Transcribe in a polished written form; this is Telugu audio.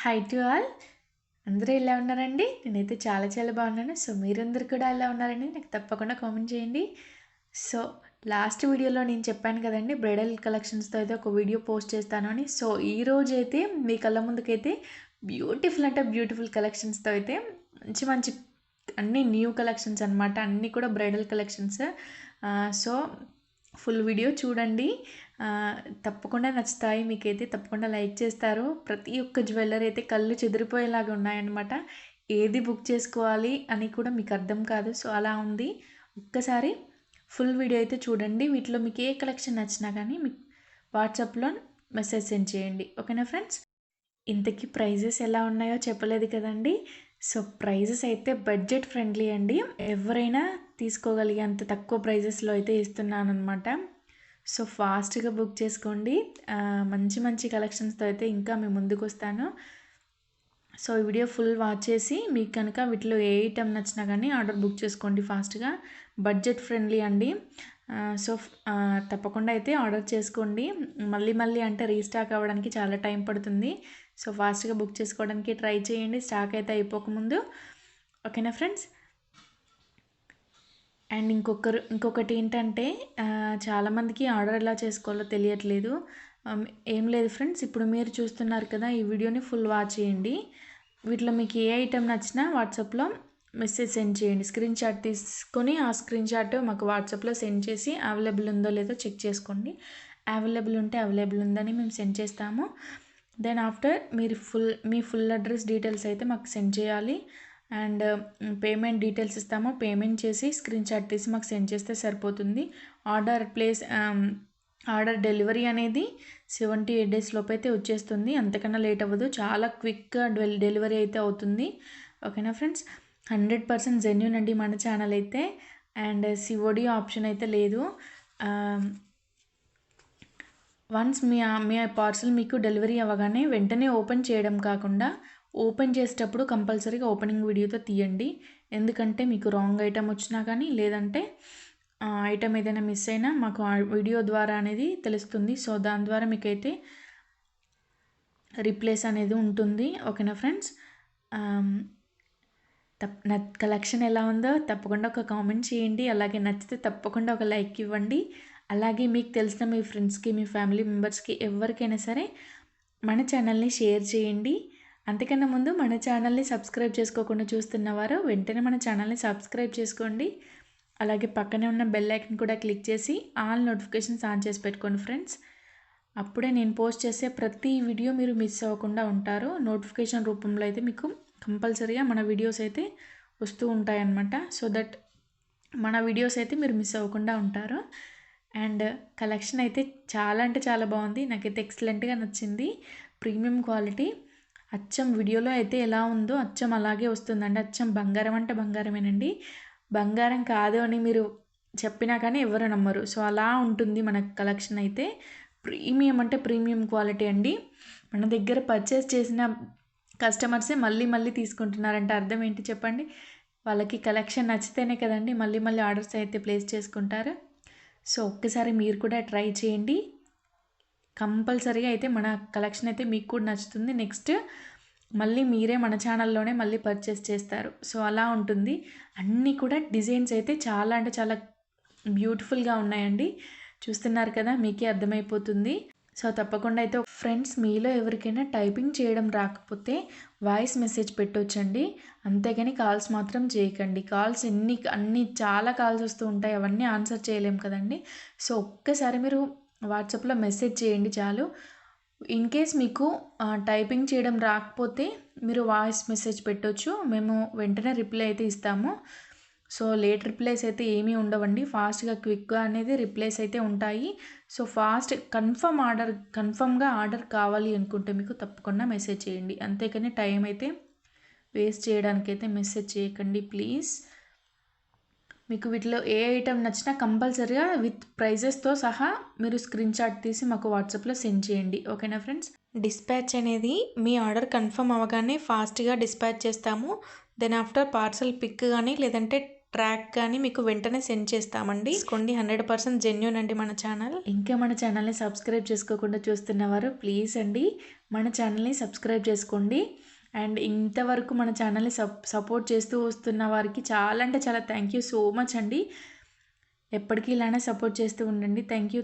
Hi to all. అందరూ ఎలా ఉన్నారండి? నేనైతే చాలా చాలా బాగున్నాను. సో మీరందరూ కూడా ఎలా ఉన్నారండి? నాకు తప్పకుండా కామెంట్ చేయండి. సో లాస్ట్ వీడియోలో నేను చెప్పాను కదండి, బ్రైడల్ కలెక్షన్స్తో అయితే ఒక వీడియో పోస్ట్ చేస్తాను అని. సో ఈరోజు అయితే మీ కళ్ళ ముందుకైతే బ్యూటిఫుల్ అంటే బ్యూటిఫుల్ కలెక్షన్స్తో అయితే మంచి మంచి అన్నీ న్యూ కలెక్షన్స్ అనమాట. అన్నీ కూడా bridal collections. So full video చూడండి. తప్పకుండా నచ్చుతాయి మీకైతే. తప్పకుండా లైక్ చేస్తారు. ప్రతి ఒక్క జ్యువెలరీ అయితే కళ్ళు చెదిరిపోయేలాగా ఉన్నాయన్నమాట. ఏది బుక్ చేసుకోవాలి అని కూడా మీకు అర్థం కాదు. సో అలా ఉంది. ఒక్కసారి ఫుల్ వీడియో అయితే చూడండి. వీటిలో మీకు ఏ కలెక్షన్ నచ్చినా కానీ మీకు వాట్సాప్లో మెసేజ్ సెండ్ చేయండి. ఓకేనా ఫ్రెండ్స్? ఇంతకీ ప్రైజెస్ ఎలా ఉన్నాయో చెప్పలేదు కదండి. సో ప్రైజెస్ అయితే బడ్జెట్ ఫ్రెండ్లీ అండి. ఎవరైనా తీసుకోగలిగే అంత తక్కువ ప్రైజెస్లో అయితే ఇస్తున్నాను అనమాట. సో ఫాస్ట్గా బుక్ చేసుకోండి. మంచి మంచి కలెక్షన్స్తో అయితే ఇంకా మేము ముందుకు వస్తాను. సో ఈ వీడియో ఫుల్ వాచ్ చేసి మీకు కనుక వీటిలో ఏ ఐటమ్ నచ్చినా కానీ ఆర్డర్ బుక్ చేసుకోండి ఫాస్ట్గా. బడ్జెట్ ఫ్రెండ్లీ అండి. సో తప్పకుండా అయితే ఆర్డర్ చేసుకోండి. మళ్ళీ మళ్ళీ అంటే రీస్టాక్ అవ్వడానికి చాలా టైం పడుతుంది. సో ఫాస్ట్గా బుక్ చేసుకోవడానికి ట్రై చేయండి, స్టాక్ అయితే అయిపోకముందు. ఓకేనా ఫ్రెండ్స్? అండ్ ఇంకొకటి ఏంటంటే, చాలామందికి ఆర్డర్ ఎలా చేసుకోవాలో తెలియట్లేదు. ఏం లేదు ఫ్రెండ్స్, ఇప్పుడు మీరు చూస్తున్నారు కదా, ఈ వీడియోని ఫుల్ వాచ్ చేయండి. వీటిలో మీకు ఏ ఐటెం నచ్చినా వాట్సాప్లో మెసేజ్ సెండ్ చేయండి. స్క్రీన్ షాట్ తీసుకొని ఆ స్క్రీన్ షాట్ మాకు వాట్సాప్లో సెండ్ చేసి అవైలబుల్ ఉందో లేదో చెక్ చేసుకోండి. అవైలబుల్ ఉంటే అవైలబుల్ ఉందని మేము సెండ్ చేస్తాము. దెన్ ఆఫ్టర్ మీరు మీ ఫుల్ అడ్రస్ డీటెయిల్స్ అయితే మాకు సెండ్ చేయాలి. అండ్ పేమెంట్ డీటెయిల్స్ ఇస్తాము. పేమెంట్ చేసి స్క్రీన్ షాట్ తీసి మాకు సెండ్ చేస్తే సరిపోతుంది. ఆర్డర్ డెలివరీ అనేది 78 డేస్ లోపు అయితే వచ్చేస్తుంది. అంతకన్నా లేట్ అవ్వదు. చాలా క్విక్గా డెలివరీ అయితే అవుతుంది. ఓకేనా ఫ్రెండ్స్? 100% జెన్యూన్ అండి మన ఛానల్ అయితే. అండ్ సిఓడి ఆప్షన్ అయితే లేదు. వన్స్ మీ పార్సల్ మీకు డెలివరీ అవ్వగానే వెంటనే ఓపెన్ చేయడం కాకుండా, ఓపెన్ చేసేటప్పుడు కంపల్సరీగా ఓపెనింగ్ వీడియోతో తీయండి. ఎందుకంటే మీకు రాంగ్ ఐటమ్ వచ్చినా కానీ, లేదంటే ఐటమ్ ఏదైనా మిస్ అయినా మాకు ఆ వీడియో ద్వారా అనేది తెలుస్తుంది. సో దాని ద్వారా మీకైతే రీప్లేస్ అనేది ఉంటుంది. ఓకేనా ఫ్రెండ్స్? నా కలెక్షన్ ఎలా ఉందో తప్పకుండా ఒక కామెంట్ చేయండి. అలాగే నచ్చితే తప్పకుండా ఒక లైక్ ఇవ్వండి. అలాగే మీకు తెలిసిన మీ ఫ్రెండ్స్కి, మీ ఫ్యామిలీ మెంబర్స్కి ఎవరికైనా సరే మన ఛానల్ని షేర్ చేయండి. అంతకన్నా ముందు మన ఛానల్ని సబ్స్క్రైబ్ చేసుకోకుండా చూస్తున్నవారు వెంటనే మన ఛానల్ని సబ్స్క్రైబ్ చేసుకోండి. అలాగే పక్కనే ఉన్న బెల్ ఐకన్ కూడా క్లిక్ చేసి ఆల్ నోటిఫికేషన్స్ ఆన్ చేసి పెట్టుకోండి ఫ్రెండ్స్. అప్పుడే నేను పోస్ట్ చేసే ప్రతి వీడియో మీరు మిస్ అవ్వకుండా ఉంటారు. నోటిఫికేషన్ రూపంలో అయితే మీకు కంపల్సరీగా మన వీడియోస్ అయితే వస్తూ ఉంటాయన్నమాట. సో దట్ మన వీడియోస్ అయితే మీరు మిస్ అవ్వకుండా ఉంటారు. అండ్ కలెక్షన్ అయితే చాలా అంటే చాలా బాగుంది. నాకైతే ఎక్సలెంట్గా నచ్చింది. Premium quality. అచ్చం వీడియోలో అయితే ఎలా ఉందో అచ్చం అలాగే వస్తుందండి. అచ్చం బంగారం అంటే బంగారమేనండి. బంగారం కాదు అని మీరు చెప్పినా కానీ ఎవరు నమ్మరు. సో అలా ఉంటుంది మన కలెక్షన్ అయితే. ప్రీమియం అంటే ప్రీమియం క్వాలిటీ అండి. మన దగ్గర పర్చేస్ చేసిన కస్టమర్సే మళ్ళీ మళ్ళీ తీసుకుంటున్నారంటే అర్థం ఏంటి చెప్పండి? వాళ్ళకి కలెక్షన్ నచ్చితేనే కదండి మళ్ళీ మళ్ళీ ఆర్డర్స్ అయితే ప్లేస్ చేసుకుంటారు. సో ఒక్కసారి మీరు కూడా ట్రై చేయండి. కంపల్సరీగా అయితే మన కలెక్షన్ అయితే మీకు కూడా నచ్చుతుంది. నెక్స్ట్ మళ్ళీ మీరే మన ఛానల్లోనే మళ్ళీ పర్చేస్ చేస్తారు. సో అలా ఉంటుంది. అన్నీ కూడా డిజైన్స్ అయితే చాలా అంటే చాలా బ్యూటిఫుల్గా ఉన్నాయండి. చూస్తున్నారు కదా, మీకే అర్థమైపోతుంది. సో తప్పకుండా అయితే ఫ్రెండ్స్, మీలో ఎవరికైనా టైపింగ్ చేయడం రాకపోతే వాయిస్ మెసేజ్ పెట్టొచ్చండి. అంతేగాని కాల్స్ మాత్రం చేయకండి. కాల్స్ అన్ని చాలా కాల్స్ వస్తూ ఉంటాయి. అవన్నీ ఆన్సర్ చేయలేం కదండి. సో ఒక్కసారి మీరు వాట్సాప్లో మెసేజ్ చేయండి చాలు. ఇన్ కేస్ మీకు టైపింగ్ చేయడం రాకపోతే మీరు వాయిస్ మెసేజ్ పెట్టొచ్చు. మేము వెంటనే రిప్లై అయితే ఇస్తాము. సో లేట్ రిప్లైస్ అయితే ఏమీ ఉండవండి. ఫాస్ట్గా క్విక్గా అనేది రిప్లైస్ అయితే ఉంటాయి. సో కన్ఫర్మ్గా ఆర్డర్ కావాలి అనుకుంటే మీకు తప్పకుండా మెసేజ్ చేయండి. అంతేకాని టైం అయితే వేస్ట్ చేయడానికైతే మెసేజ్ చేయకండి ప్లీజ్. మీకు వీటిలో ఏ ఐటెం నచ్చినా కంపల్సరీగా విత్ ప్రైజెస్తో సహా మీరు స్క్రీన్ షాట్ తీసి మాకు వాట్సాప్లో సెండ్ చేయండి. ఓకేనా ఫ్రెండ్స్? డిస్పాచ్ అనేది మీ ఆర్డర్ కన్ఫర్మ్ అవ్వగానే ఫాస్ట్గా డిస్పాచ్ చేస్తాము. దెన్ ఆఫ్టర్ పార్సల్ పిక్ కానీ లేదంటే ట్రాక్ కానీ మీకు వెంటనే సెండ్ చేస్తామండి. 100% జెన్యూన్ అండి మన ఛానల్. ఇంకా మన ఛానల్ని సబ్స్క్రైబ్ చేసుకోకుండా చూస్తున్నవారు ప్లీజ్ అండి మన ఛానల్ని సబ్స్క్రైబ్ చేసుకోండి. అండ్ ఇంతవరకు మన ఛానల్ని సపోర్ట్ చేస్తూ వస్తున్న వారికి చాలా అంటే చాలా థ్యాంక్ యూ సో మచ్ అండి. ఎప్పటికీ ఇలానే సపోర్ట్ చేస్తూ ఉండండి. Thank you.